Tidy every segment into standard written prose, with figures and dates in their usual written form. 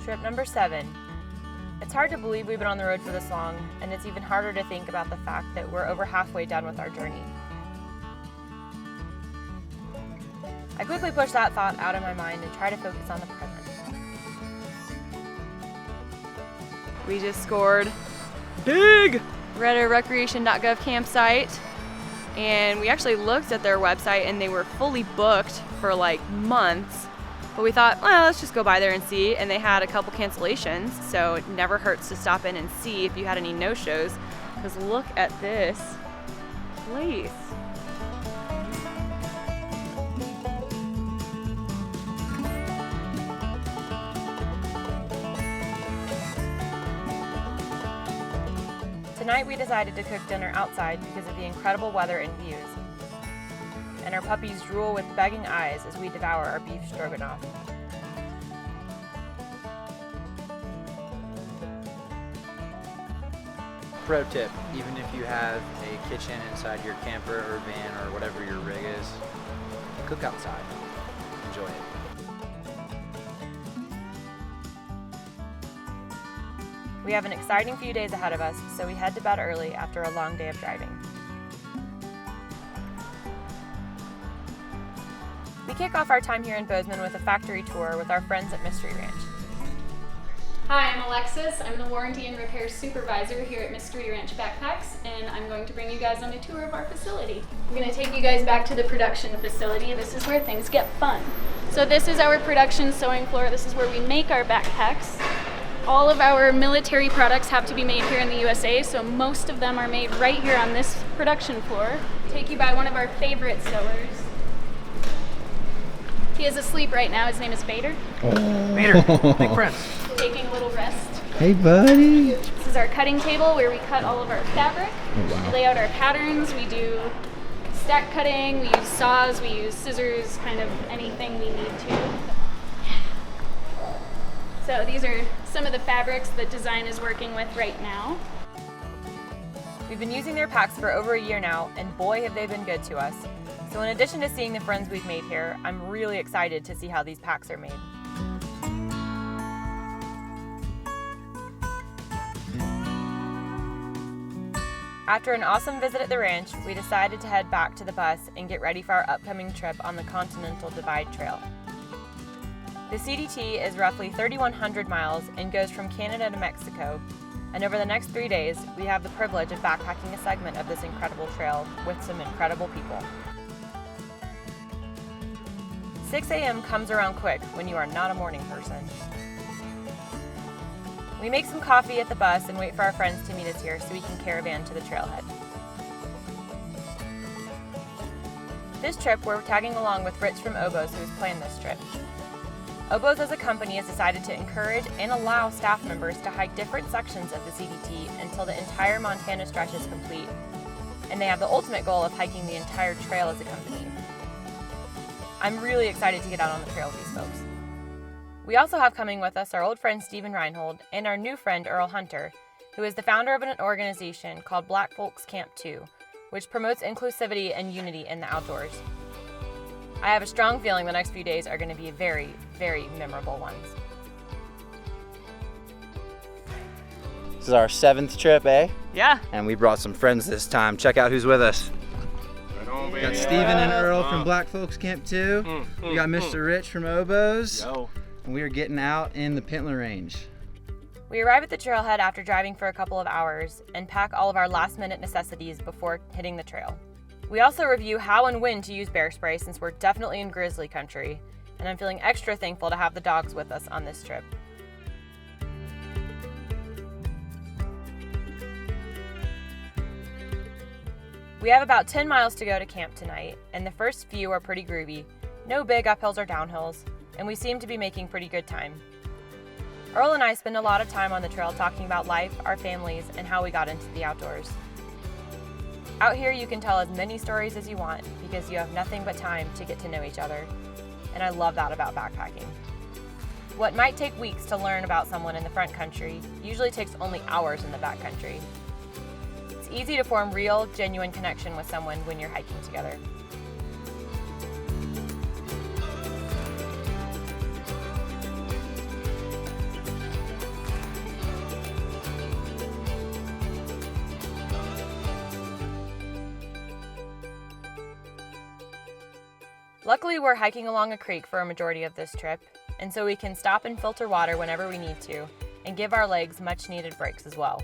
Trip number 7. It's hard to believe we've been on the road for this long, and it's even harder to think about the fact that we're over halfway done with our journey. I quickly push that thought out of my mind and try to focus on the present. We just scored big! We're at a recreation.gov campsite, and we actually looked at their website and they were fully booked for like months. But we thought, well, let's just go by there and see, and they had a couple cancellations, so it never hurts to stop in and see if you had any no-shows, because look at this place. Tonight we decided to cook dinner outside because of the incredible weather and views. And our puppies drool with begging eyes as we devour our beef stroganoff. Pro tip, even if you have a kitchen inside your camper or van or whatever your rig is, cook outside. Enjoy it. We have an exciting few days ahead of us, so we head to bed early after a long day of driving. We kick off our time here in Bozeman with a factory tour with our friends at Mystery Ranch. Hi, I'm Alexis. I'm the Warranty and Repair Supervisor here at Mystery Ranch Backpacks, and I'm going to bring you guys on a tour of our facility. I'm going to take you guys back to the production facility. This is where things get fun. So this is our production sewing floor. This is where we make our backpacks. All of our military products have to be made here in the USA, so most of them are made right here on this production floor. Take you by one of our favorite sewers. He is asleep right now. His name is Vader. Vader, big friends. Taking a little rest. Hey, buddy. This is our cutting table where we cut all of our fabric. Oh, wow. We lay out our patterns. We do stack cutting. We use saws. We use scissors, kind of anything we need to. So these are some of the fabrics that design is working with right now. We've been using their packs for over a year now, and boy have they been good to us. So in addition to seeing the friends we've made here, I'm really excited to see how these packs are made. After an awesome visit at the ranch, we decided to head back to the bus and get ready for our upcoming trip on the Continental Divide Trail. The CDT is roughly 3,100 miles and goes from Canada to Mexico, and over the next 3 days, we have the privilege of backpacking a segment of this incredible trail with some incredible people. 6 a.m. comes around quick when you are not a morning person. We make some coffee at the bus and wait for our friends to meet us here so we can caravan to the trailhead. This trip, we're tagging along with Rich from Oboz, who has planned this trip. Oboz as a company has decided to encourage and allow staff members to hike different sections of the CDT until the entire Montana stretch is complete, and they have the ultimate goal of hiking the entire trail as a company. I'm really excited to get out on the trail with these folks. We also have coming with us our old friend Stephen Reinhold and our new friend Earl Hunter, who is the founder of an organization called Black Folks Camp 2, which promotes inclusivity and unity in the outdoors. I have a strong feeling the next few days are going to be very, very memorable ones. This is our 7th trip, eh? Yeah. And we brought some friends this time. Check out who's with us. We got Steven and Earl from Black Folks Camp 2. We got Mr. Rich from Oboz. And we are getting out in the Pentland Range. We arrive at the trailhead after driving for a couple of hours and pack all of our last-minute necessities before hitting the trail. We also review how and when to use bear spray since we're definitely in grizzly country, and I'm feeling extra thankful to have the dogs with us on this trip. We have about 10 miles to go to camp tonight, and the first few are pretty groovy. No big uphills or downhills, and we seem to be making pretty good time. Earl and I spend a lot of time on the trail talking about life, our families, and how we got into the outdoors. Out here you can tell as many stories as you want because you have nothing but time to get to know each other, and I love that about backpacking. What might take weeks to learn about someone in the front country usually takes only hours in the backcountry. It's easy to form real, genuine connection with someone when you're hiking together. Luckily, we're hiking along a creek for a majority of this trip, and so we can stop and filter water whenever we need to, and give our legs much needed breaks as well.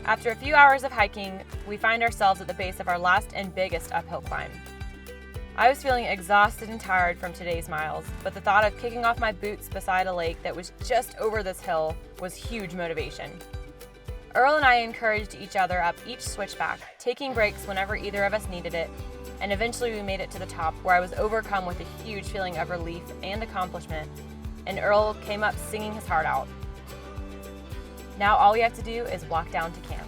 After a few hours of hiking, we find ourselves at the base of our last and biggest uphill climb. I was feeling exhausted and tired from today's miles, but the thought of kicking off my boots beside a lake that was just over this hill was huge motivation. Earl and I encouraged each other up each switchback, taking breaks whenever either of us needed it, and eventually we made it to the top, where I was overcome with a huge feeling of relief and accomplishment, and Earl came up singing his heart out. Now all we have to do is walk down to camp.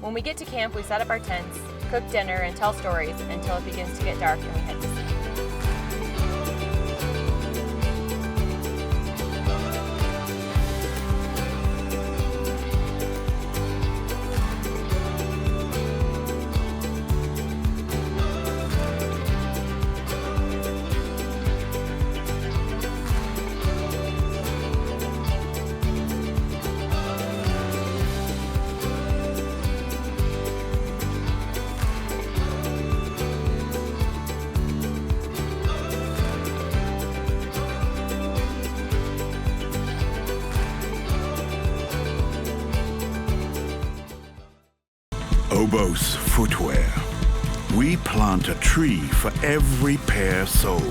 When we get to camp, we set up our tents, cook dinner, and tell stories until it begins to get dark and we head to sleep. Oboz Footwear. We plant a tree for every pair sold.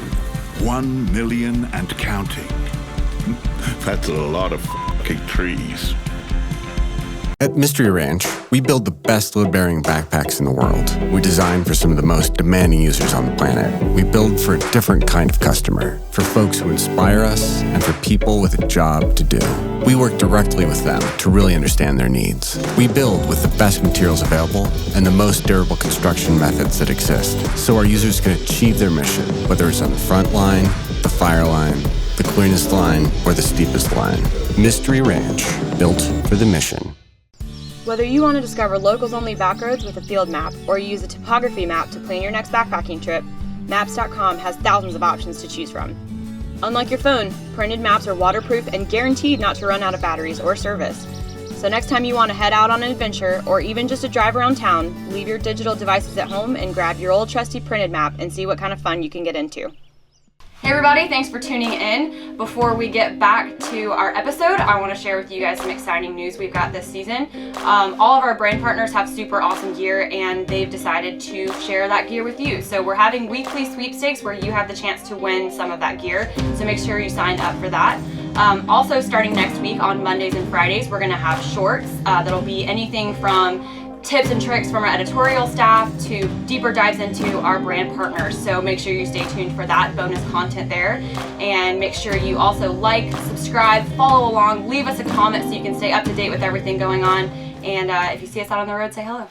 1 million and counting. That's a lot of f***ing trees. At Mystery Ranch, we build the best load-bearing backpacks in the world. We design for some of the most demanding users on the planet. We build for a different kind of customer, for folks who inspire us and for people with a job to do. We work directly with them to really understand their needs. We build with the best materials available and the most durable construction methods that exist, so our users can achieve their mission, whether it's on the front line, the fire line, the cleanest line, or the steepest line. Mystery Ranch, built for the mission. Whether you want to discover locals-only backroads with a field map, or you use a topography map to plan your next backpacking trip, Maps.com has thousands of options to choose from. Unlike your phone, printed maps are waterproof and guaranteed not to run out of batteries or service. So next time you want to head out on an adventure, or even just a drive around town, leave your digital devices at home and grab your old trusty printed map and see what kind of fun you can get into. Hey everybody, thanks for tuning in. Before we get back to our episode, I want to share with you guys some exciting news we've got this season. All of our brand partners have super awesome gear, and they've decided to share that gear with you. So we're having weekly sweepstakes where you have the chance to win some of that gear, so make sure you sign up for that. Also starting next week on Mondays and Fridays, we're going to have shorts that'll be anything from tips and tricks from our editorial staff to deeper dives into our brand partners. So make sure you stay tuned for that bonus content there, and make sure you also like, subscribe, follow along, leave us a comment so you can stay up to date with everything going on. And if you see us out on the road, say hello.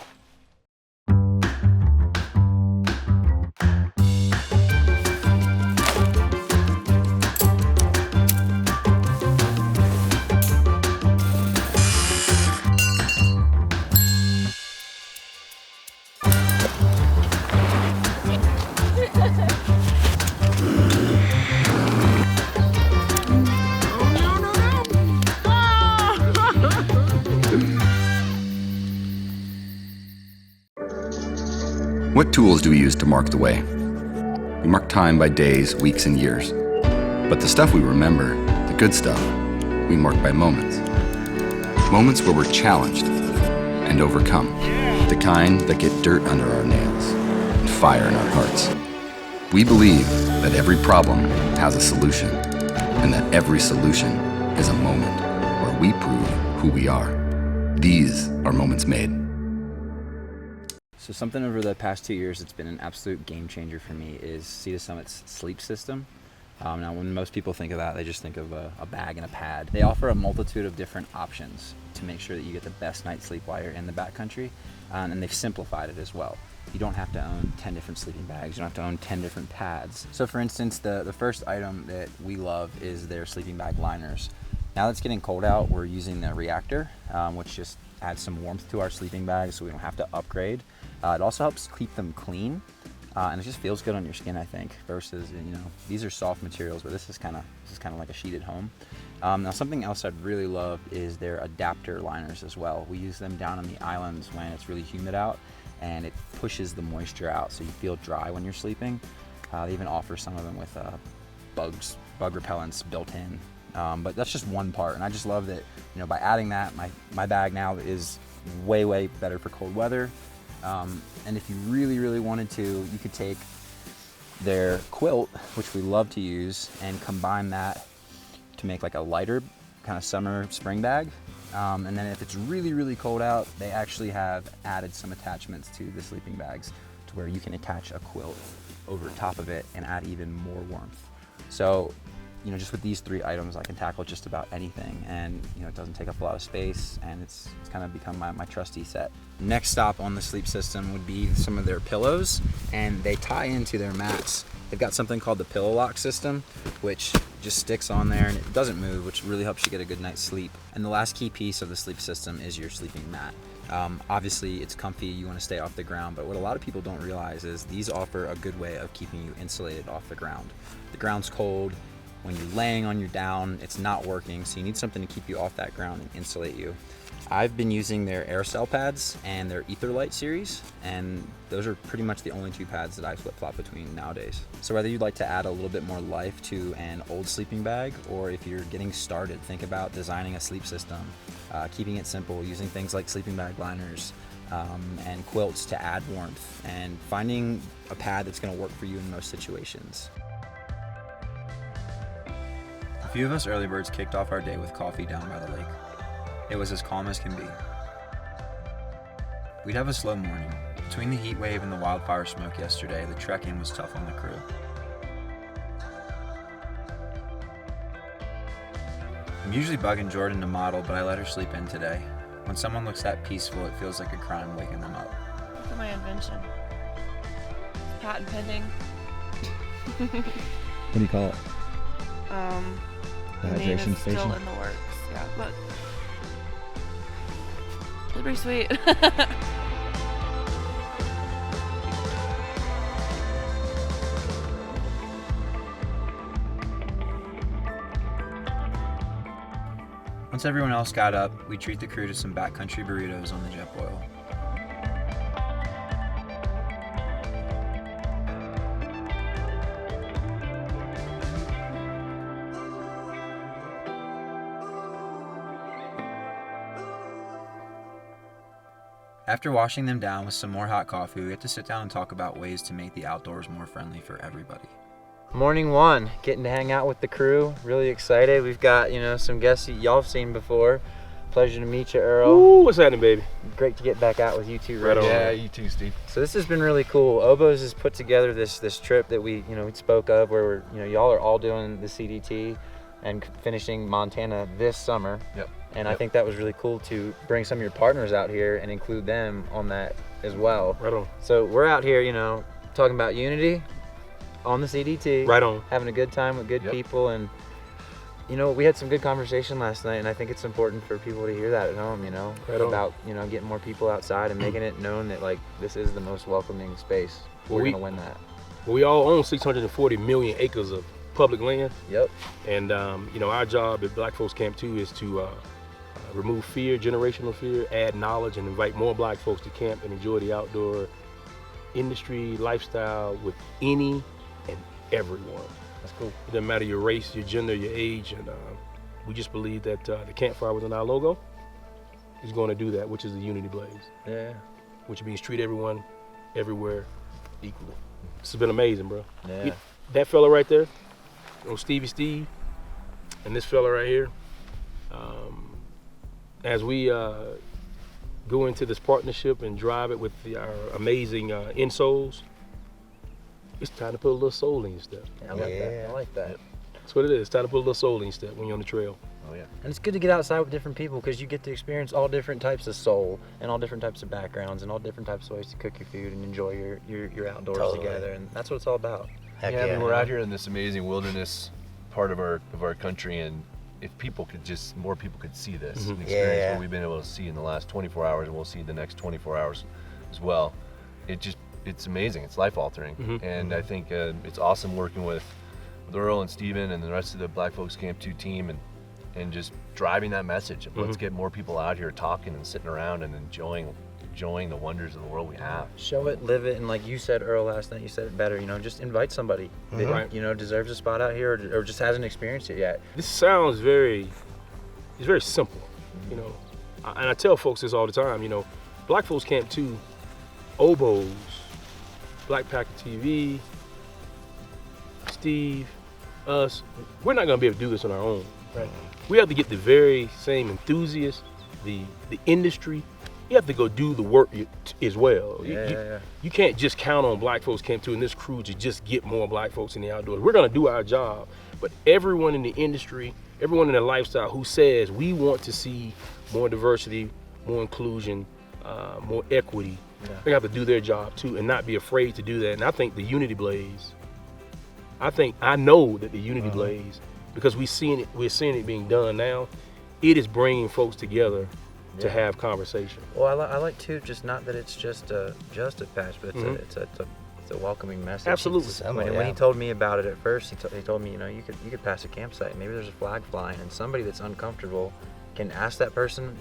What tools do we use to mark the way? We mark time by days, weeks, and years. But the stuff we remember, the good stuff, we mark by moments. Moments where we're challenged and overcome. The kind that get dirt under our nails and fire in our hearts. We believe that every problem has a solution, and that every solution is a moment where we prove who we are. These are moments made. So something over the past 2 years that's been an absolute game changer for me is Sea to Summit's sleep system. Now when most people think of that, they just think of a bag and a pad. They offer a multitude of different options to make sure that you get the best night's sleep while you're in the backcountry, and they've simplified it as well. You don't have to own 10 different sleeping bags, you don't have to own 10 different pads. So for instance, the first item that we love is their sleeping bag liners. Now that it's getting cold out, we're using the reactor, which just adds some warmth to our sleeping bags so we don't have to upgrade. It also helps keep them clean. and it just feels good on your skin, I think, versus, you know, these are soft materials, but this is kind of like a sheeted home. Now something else I'd really love is their adapter liners as well. We use them down on the islands when it's really humid out, and it pushes the moisture out so you feel dry when you're sleeping. They even offer some of them with bug repellents built in. But that's just one part, and I just love that, you know, by adding that, my bag now is way better for cold weather. And if you really wanted to, you could take their quilt, which we love to use, and combine that to make like a lighter kind of summer spring bag. And then if it's really cold out, they actually have added some attachments to the sleeping bags to where you can attach a quilt over top of it and add even more warmth. So, you know, just with these 3 items, I can tackle just about anything, and, you know, it doesn't take up a lot of space, and it's kind of become my trusty set. Next stop on the sleep system would be some of their pillows, and they tie into their mats. They've got something called the pillow lock system, which just sticks on there and it doesn't move, which really helps you get a good night's sleep. And the last key piece of the sleep system is your sleeping mat. Obviously it's comfy, you want to stay off the ground, but what a lot of people don't realize is these offer a good way of keeping you insulated off the ground. The ground's cold. When you're laying on your down, it's not working, so you need something to keep you off that ground and insulate you. I've been using their air cell pads and their Etherlight series, and those are pretty much the only 2 pads that I flip-flop between nowadays. So whether you'd like to add a little bit more life to an old sleeping bag, or if you're getting started, think about designing a sleep system, keeping it simple, using things like sleeping bag liners, and quilts to add warmth, and finding a pad that's going to work for you in most situations. A few of us early birds kicked off our day with coffee down by the lake. It was as calm as can be. We'd have a slow morning. Between the heat wave and the wildfire smoke yesterday, the trekking was tough on the crew. I'm usually bugging Jordan to model, but I let her sleep in today. When someone looks that peaceful, it feels like a crime waking them up. Look at my invention. Patent pending. What do you call it? The name is still in the works. Yeah, but it's pretty sweet. Once everyone else got up, we treat the crew to some backcountry burritos on the Jetboil. After washing them down with some more hot coffee, we get to sit down and talk about ways to make the outdoors more friendly for everybody. Morning 1, getting to hang out with the crew. Really excited. We've got, you know, some guests y'all have seen before. Pleasure to meet you, Earl. Ooh, what's happening, baby? Great to get back out with you two, Right on. Yeah, you too, Steve. So this has been really cool. Oboz has put together this trip that we spoke of, where we're, y'all are all doing the CDT and finishing Montana this summer. Yep. And I think that was really cool to bring some of your partners out here and include them on that as well. Right on. So we're out here, talking about unity on the CDT. Right on. Having a good time with good people, and we had some good conversation last night, and I think it's important for people to hear that at home, Right on. about, getting more people outside and making it known that, like, this is the most welcoming space. We're going to win that. We all own 640 million acres of public land. Yep. And, our job at Black Folks Camp 2 is to remove fear, generational fear, add knowledge, and invite more black folks to camp and enjoy the outdoor industry, lifestyle with any and everyone. That's cool. It doesn't matter your race, your gender, your age, and we just believe that the campfire within our logo is going to do that, which is the unity blaze. Yeah. Which means treat everyone, everywhere, equally. This has been amazing, bro. Yeah. That fella right there, Stevie Steve, and this fella right here, as we go into this partnership and drive it with our amazing insoles, it's time to put a little soul in your step. I like that. I like that. That's what it is. It's time to put a little soul in your step when you're on the trail. Oh yeah. And it's good to get outside with different people, because you get to experience all different types of soul and all different types of backgrounds and all different types of ways to cook your food and enjoy your outdoors together. And that's what it's all about. I mean, we're out here in this amazing wilderness part of our country, and if more people could see this and experience what we've been able to see in the last 24 hours, and we'll see the next 24 hours as well. It just it's amazing. It's life altering, and I think it's awesome working with Earl and Steven and the rest of the Black Folks Camp 2 team, and just driving that message of let's get more people out here talking and sitting around and enjoying the wonders of the world we have. Show it, live it, and like you said, Earl, last night, you said it better, just invite somebody that, deserves a spot out here or just hasn't experienced it yet. This sounds it's very simple, and I tell folks this all the time, Black Folks Camp 2, Oboz, Black Packer TV, Steve, us, we're not gonna be able to do this on our own. Right. We have to get the very same enthusiasts, the industry. You have to go do the work as well. You can't just count on Black Folks Camp 2 and this crew to just get more Black folks in the outdoors. We're gonna do our job, but everyone in the industry, everyone in the lifestyle who says we want to see more diversity, more inclusion, more equity, they have to do their job too and not be afraid to do that. And I think the Unity Blaze, I know that the Unity Blaze, because we're seeing it being done now, it is bringing folks together to have conversation. Well, I like too, just not that it's just a patch, but it's a welcoming message. Absolutely. When he told me about it at first, he told me, you could pass a campsite, maybe there's a flag flying, and somebody that's uncomfortable can ask that person,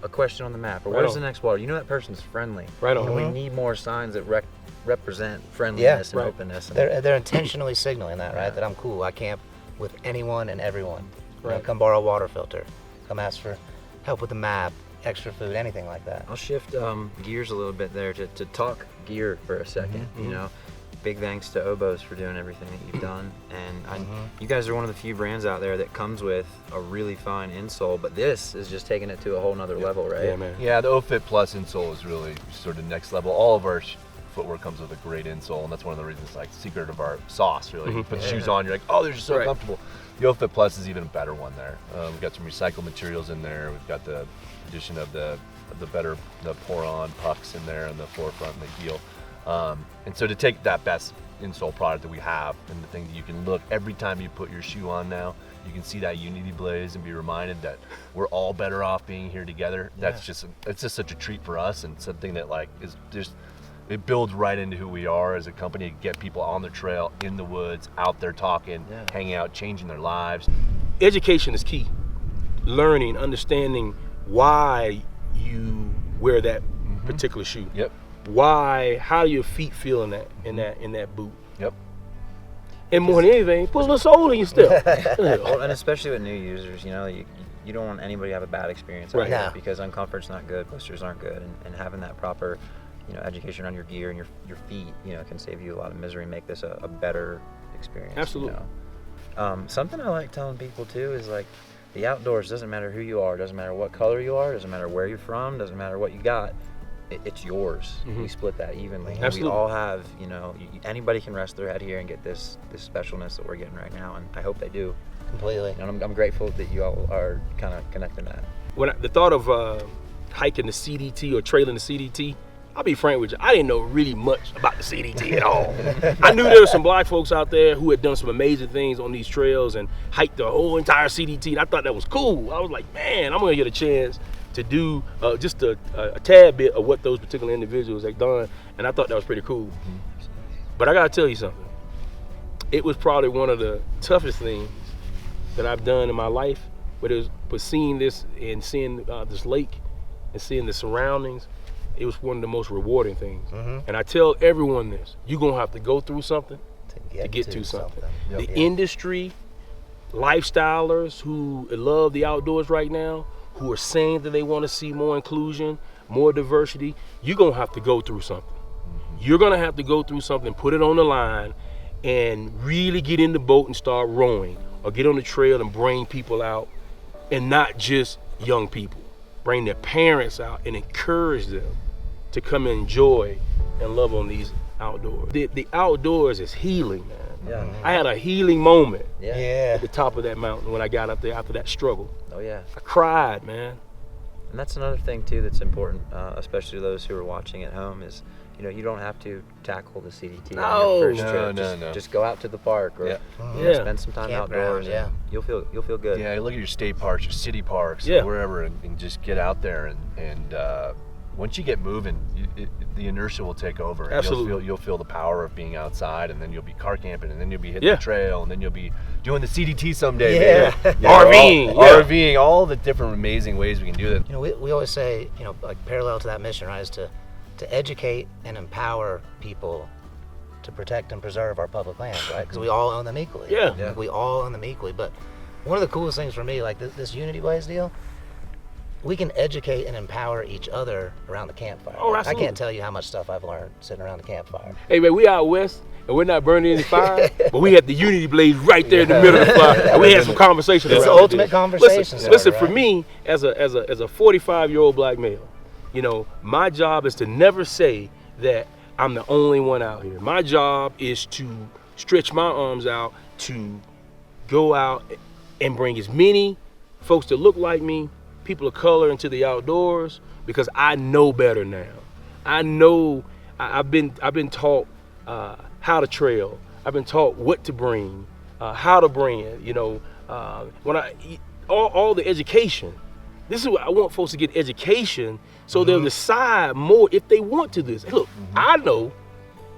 a question on the map, or where's the next water? That person's friendly. Right on. And we need more signs that represent friendliness and openness. They're intentionally signaling that, right? That I'm cool. I camp with anyone and everyone. Right. Come borrow a water filter. Come ask for help with the map, extra food, anything like that. I'll shift gears a little bit there to talk gear for a second. Big thanks to Oboz for doing everything that you've done, and you guys are one of the few brands out there that comes with a really fine insole, but this is just taking it to a whole nother level, right? Yeah, man. Yeah, the OFit Plus insole is really sort of next level. All of our footwear comes with a great insole, and that's one of the reasons, like, secret of our sauce, really. You put the shoes on, you're like, oh, they're just so comfortable. The OFit Plus is even a better one there. We've got some recycled materials in there. We've got the addition of the pour-on pucks in there on the forefront and the heel. And so to take that best insole product that we have, and the thing that you can look every time you put your shoe on now, you can see that Unity Blaze and be reminded that we're all better off being here together. That's it's just such a treat for us, and something that is just, it builds right into who we are as a company to get people on the trail, in the woods, out there talking, hanging out, changing their lives. Education is key. Learning, understanding why you wear that particular shoe. Yep. Why, how your feet feel in that boot. Yep. And more than anything, put a little soul in your step. Well, and especially with new users, you don't want anybody to have a bad experience out here, because uncomfort's not good, blisters aren't good, and having that proper education on your gear and your feet, can save you a lot of misery and make this a better experience. Absolutely. Something I like telling people too is, like, the outdoors doesn't matter who you are, doesn't matter what color you are, doesn't matter where you're from, doesn't matter what you got. It's yours. We split that evenly. Absolutely. We all have, anybody can rest their head here and get this specialness that we're getting right now, and I hope they do. Completely. And I'm grateful that you all are kind of connecting that. When the thought of hiking the CDT or trailing the CDT, I'll be frank with you, I didn't know really much about the CDT at all. I knew there were some Black folks out there who had done some amazing things on these trails and hiked the whole entire CDT, and I thought that was cool. I was like, man, I'm gonna get a chance to do just a tad bit of what those particular individuals had done, and I thought that was pretty cool. But I gotta tell you something. It was probably one of the toughest things that I've done in my life, but seeing this and seeing this lake and seeing the surroundings, it was one of the most rewarding things. And I tell everyone this: you're gonna have to go through something to get to something. The industry, lifestylers who love the outdoors right now, who are saying that they want to see more inclusion, more diversity, you're gonna have to go through something. You're gonna have to go through something, put it on the line, and really get in the boat and start rowing, or get on the trail and bring people out, and not just young people. Bring their parents out and encourage them to come and enjoy and love on these outdoors. The outdoors is healing, man. Yeah. I had a healing moment Yeah. at the top of that mountain when I got up there after that struggle. Oh yeah. I cried, man. And that's another thing too that's important, especially those who are watching at home, is you don't have to tackle the CDT on your first trip. Just go out to the park or spend some time outdoors. And you'll feel good. Yeah, look at your state parks, your city parks, wherever, and just get out there and once you get moving, the inertia will take over. And Absolutely. You'll feel the power of being outside, and then you'll be car camping, and then you'll be hitting the trail, and then you'll be doing the CDT someday. RVing, RVing, all the different amazing ways we can do that. You know, we always say, you know, like parallel to that mission, right, is to educate and empower people to protect and preserve our public lands, right? Because we all own them equally. Like, we all own them equally. But one of the coolest things for me, like this Unity Ways deal, we can educate and empower each other around the campfire. Oh, absolutely. I can't tell you how much stuff I've learned sitting around the campfire. Hey, man, we out west, and we're not burning any fire, but we had the Unity blaze right there in the middle of the fire, and we had some conversations. It's around the ultimate this. conversation. Listen, right? for me, as a 45-year-old black male, you know, my job is to never say that I'm the only one out here. My job is to stretch my arms out to go out and bring as many folks that look like me, people of color, into the outdoors, because I know better now. I know I've been taught how to trail. I've been taught what to bring, how to bring it. You know, when all the education. This is what I want folks to get education, so they'll decide more if they want to do this. Look, I know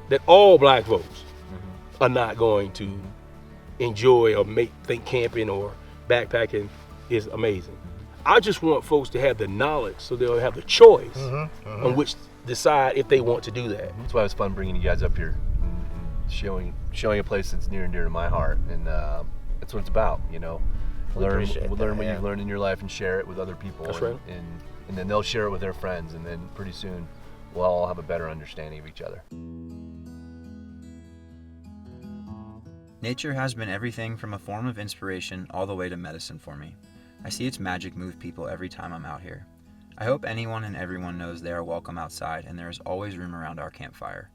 that all black folks are not going to enjoy or think camping or backpacking is amazing. I just want folks to have the knowledge, so they'll have the choice on which to decide if they want to do that. That's why it was fun bringing you guys up here, and showing a place that's near and dear to my heart, and that's what it's about, you know. Learn what you've learned in your life and share it with other people. That's right. And then they'll share it with their friends, and then pretty soon we'll all have a better understanding of each other. Nature has been everything from a form of inspiration all the way to medicine for me. I see its magic move people every time I'm out here. I hope anyone and everyone knows they are welcome outside, and there is always room around our campfire.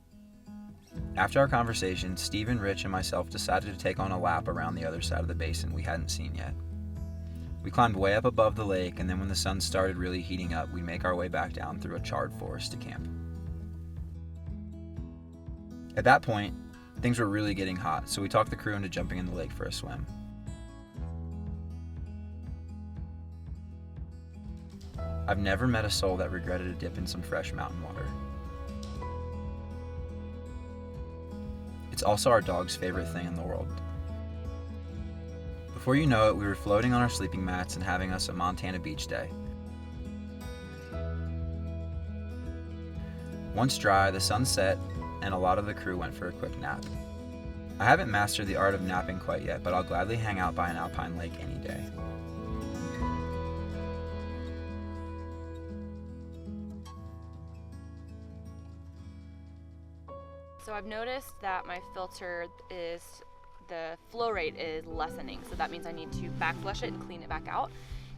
After our conversation, Stephen, Rich, and myself decided to take on a lap around the other side of the basin we hadn't seen yet. We climbed way up above the lake, and then when the sun started really heating up, we make our way back down through a charred forest to camp. At that point, things were really getting hot, so we talked the crew into jumping in the lake for a swim. I've never met a soul that regretted a dip in some fresh mountain water. It's also our dog's favorite thing in the world. Before you know it, we were floating on our sleeping mats and having us a Montana beach day. Once dry, the sun set, and a lot of the crew went for a quick nap. I haven't mastered the art of napping quite yet, but I'll gladly hang out by an alpine lake any day. So I've noticed that my filter the flow rate is lessening. So that means I need to back flush it and clean it back out.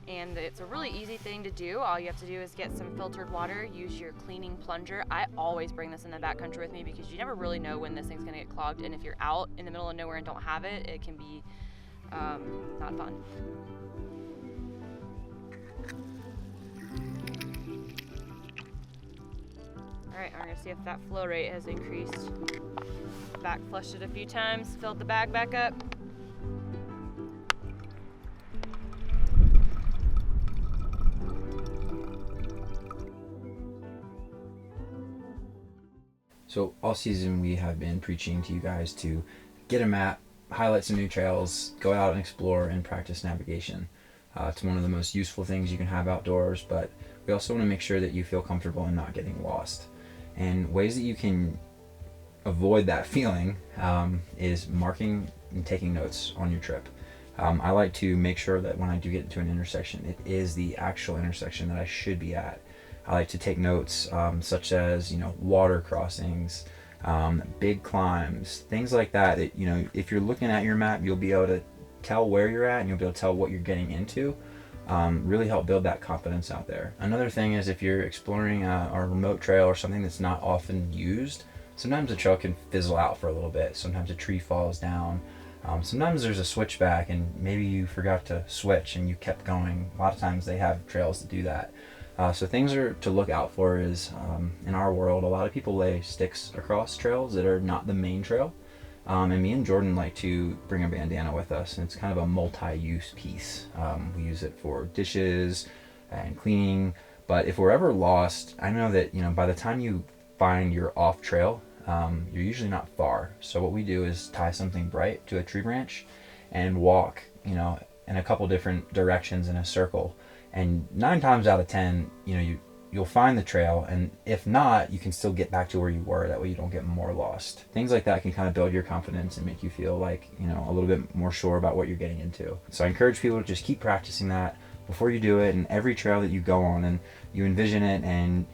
And it's a really easy thing to do. All you have to do is get some filtered water, use your cleaning plunger. I always bring this in the backcountry with me because you never really know when this thing's gonna get clogged. And if you're out in the middle of nowhere and don't have it, it can be not fun. All right, I'm gonna see if that flow rate has increased. Back flushed it a few times, filled the bag back up. So all season we have been preaching to you guys to get a map, highlight some new trails, go out and explore and practice navigation. It's one of the most useful things you can have outdoors, but we also want to make sure that you feel comfortable in not getting lost. And ways that you can avoid that feeling is marking and taking notes on your trip. I like to make sure that when I do get to an intersection, it is the actual intersection that I should be at. I like to take notes such as, water crossings, big climbs, things like that. If you're looking at your map, you'll be able to tell where you're at and you'll be able to tell what you're getting into. Really help build that confidence out there. Another thing is if you're exploring a remote trail or something that's not often used, sometimes the trail can fizzle out for a little bit. Sometimes a tree falls down. Sometimes there's a switchback and maybe you forgot to switch and you kept going. A lot of times they have trails to do that. So things to look out for is, in our world, a lot of people lay sticks across trails that are not the main trail. And me and Jordan like to bring a bandana with us, and it's kind of a multi-use piece. We use it for dishes and cleaning, But if we're ever lost, I know that, by the time you find your off trail, you're usually not far. So what we do is tie something bright to a tree branch and walk, in a couple different directions in a circle. And 9 times out of 10, you'll find the trail, and if not, you can still get back to where you were. That way you don't get more lost. Things like that can kind of build your confidence and make you feel like, a little bit more sure about what you're getting into. So I encourage people to just keep practicing that before you do it, and every trail that you go on and you envision it and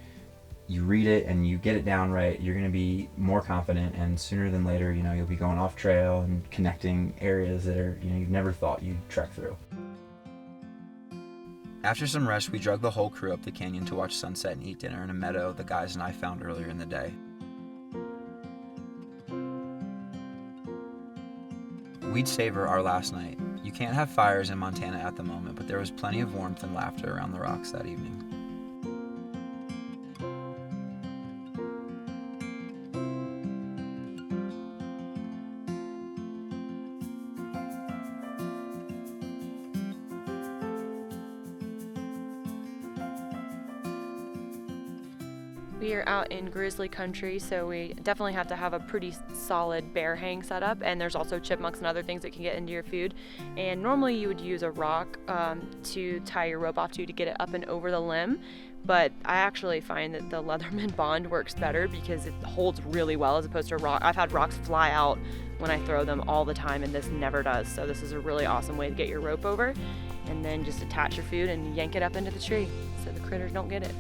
you read it and you get it down right, you're going to be more confident, and sooner than later, you'll be going off trail and connecting areas that are, you've never thought you'd trek through. After some rest, we drug the whole crew up the canyon to watch sunset and eat dinner in a meadow the guys and I found earlier in the day. We'd savor our last night. You can't have fires in Montana at the moment, but there was plenty of warmth and laughter around the rocks that evening. We are out in grizzly country, so we definitely have to have a pretty solid bear hang set up, and there's also chipmunks and other things that can get into your food. And normally you would use a rock to tie your rope off to get it up and over the limb, but I actually find that the Leatherman Bond works better because it holds really well as opposed to a rock. I've had rocks fly out when I throw them all the time, and this never does. So this is a really awesome way to get your rope over, and then just attach your food and yank it up into the tree so the critters don't get it.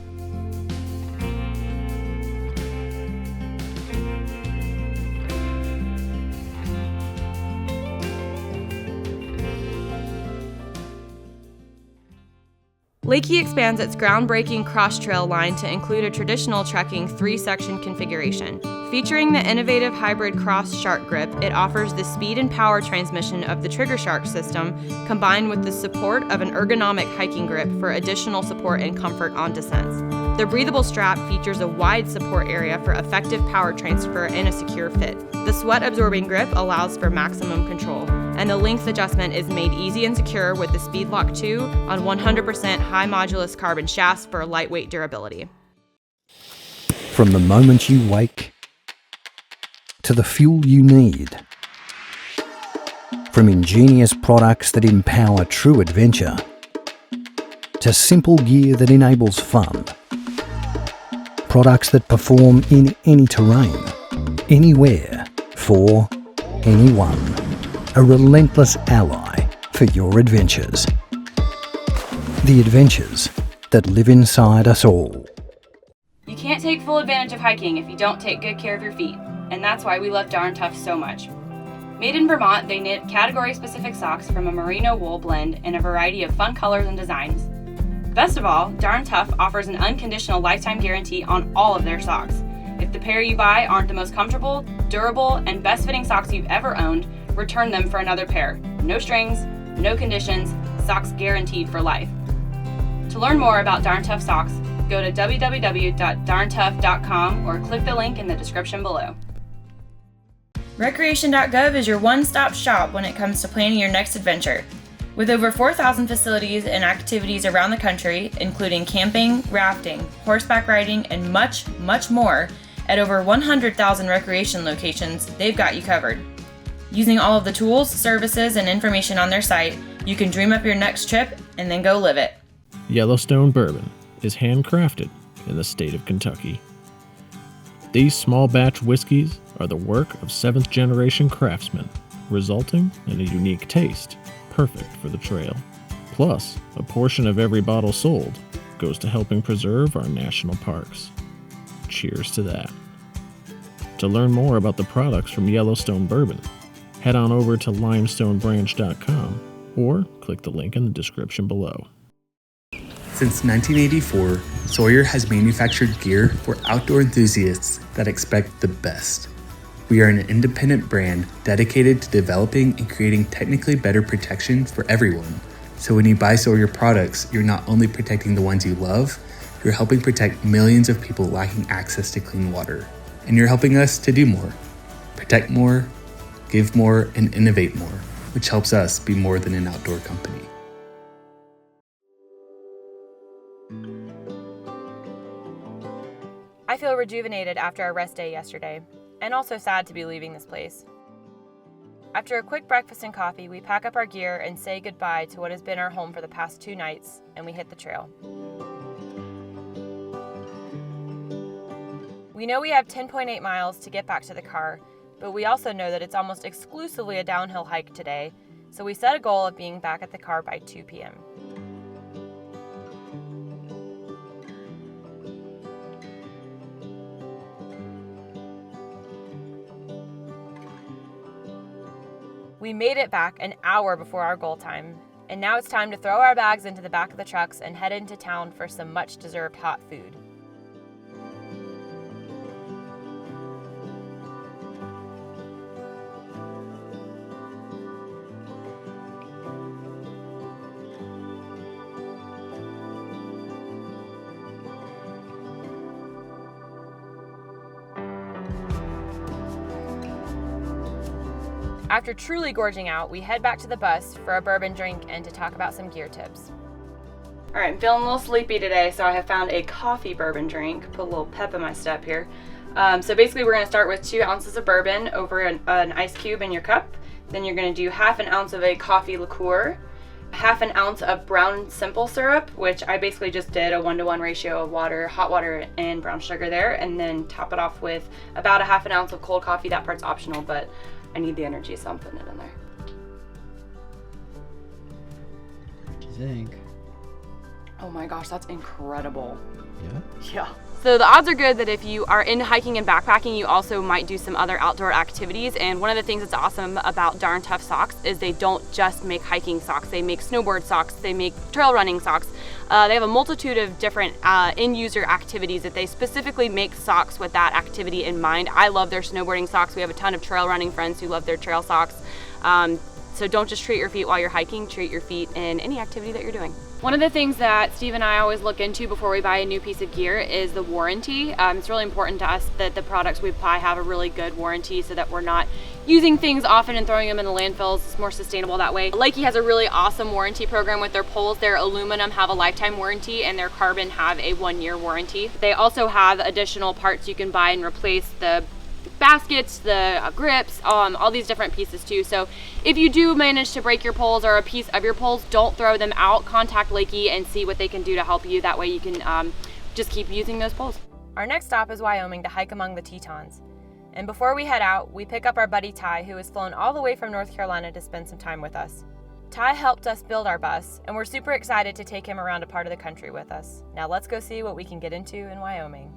Lakey expands its groundbreaking cross-trail line to include a traditional trekking 3-section configuration. Featuring the innovative hybrid cross shark grip, it offers the speed and power transmission of the Trigger Shark system, combined with the support of an ergonomic hiking grip for additional support and comfort on descents. The breathable strap features a wide support area for effective power transfer and a secure fit. The sweat-absorbing grip allows for maximum control, and the length adjustment is made easy and secure with the Speed Lock 2 on 100% high-modulus carbon shafts for lightweight durability. From the moment you wake to the fuel you need, from ingenious products that empower true adventure to simple gear that enables fun, products that perform in any terrain, anywhere, for anyone. A relentless ally for your adventures. The adventures that live inside us all. You can't take full advantage of hiking if you don't take good care of your feet, and that's why we love Darn Tough so much. Made in Vermont, they knit category-specific socks from a merino wool blend in a variety of fun colors and designs. Best of all, Darn Tough offers an unconditional lifetime guarantee on all of their socks. If the pair you buy aren't the most comfortable, durable, and best-fitting socks you've ever owned, return them for another pair. No strings, no conditions, socks guaranteed for life. To learn more about Darn Tough socks, go to www.darntough.com or click the link in the description below. Recreation.gov is your one-stop shop when it comes to planning your next adventure. With over 4,000 facilities and activities around the country, including camping, rafting, horseback riding, and much, much more, at over 100,000 recreation locations, they've got you covered. Using all of the tools, services, and information on their site, you can dream up your next trip and then go live it. Yellowstone Bourbon is handcrafted in the state of Kentucky. These small batch whiskeys are the work of 7th-generation craftsmen, resulting in a unique taste, perfect for the trail. Plus, a portion of every bottle sold goes to helping preserve our national parks. Cheers to that. To learn more about the products from Yellowstone Bourbon, head on over to limestonebranch.com or click the link in the description below. Since 1984, Sawyer has manufactured gear for outdoor enthusiasts that expect the best. We are an independent brand dedicated to developing and creating technically better protection for everyone. So when you buy Sawyer products, you're not only protecting the ones you love, you're helping protect millions of people lacking access to clean water. And you're helping us to do more. Protect more, give more, and innovate more, which helps us be more than an outdoor company. rejuvenated after our rest day yesterday, and also sad to be leaving this place. After a quick breakfast and coffee, we pack up our gear and say goodbye to what has been our home for the past 2 nights, and we hit the trail. We know we have 10.8 miles to get back to the car, but we also know that it's almost exclusively a downhill hike today, so we set a goal of being back at the car by 2 p.m. We made it back an hour before our goal time, and now it's time to throw our bags into the back of the trucks and head into town for some much-deserved hot food. After truly gorging out, we head back to the bus for a bourbon drink and to talk about some gear tips. All right, I'm feeling a little sleepy today, so I have found a coffee bourbon drink. Put a little pep in my step here. So basically we're gonna start with 2 ounces of bourbon over an ice cube in your cup. Then you're gonna do 1/2 ounce of a coffee liqueur, 1/2 ounce of brown simple syrup, which I basically just did a 1-to-1 ratio of water, hot water and brown sugar there, and then top it off with about 1/2 ounce of cold coffee. That part's optional, but I need the energy, so I'm putting it in there. What do you think? Oh my gosh, that's incredible. Yeah? Yeah. So the odds are good that if you are into hiking and backpacking, you also might do some other outdoor activities. And one of the things that's awesome about Darn Tough Socks is they don't just make hiking socks. They make snowboard socks, they make trail running socks. They have a multitude of different end-user activities that they specifically make socks with that activity in mind. I love their snowboarding socks. We have a ton of trail running friends who love their trail socks. So don't just treat your feet while you're hiking, treat your feet in any activity that you're doing. One of the things that Steve and I always look into before we buy a new piece of gear is the warranty. It's really important to us that the products we buy have a really good warranty so that we're not using things often and throwing them in the landfills. It's more sustainable that way. Lakey has a really awesome warranty program with their poles. Their aluminum have a lifetime warranty and their carbon have a 1-year warranty. They also have additional parts you can buy and replace the baskets, the grips, all these different pieces too. So if you do manage to break your poles or a piece of your poles, don't throw them out. Contact Lakey and see what they can do to help you. That way you can just keep using those poles. Our next stop is Wyoming to hike among the Tetons. And before we head out, we pick up our buddy Ty, who has flown all the way from North Carolina to spend some time with us. Ty helped us build our bus, and we're super excited to take him around a part of the country with us. Now let's go see what we can get into in Wyoming.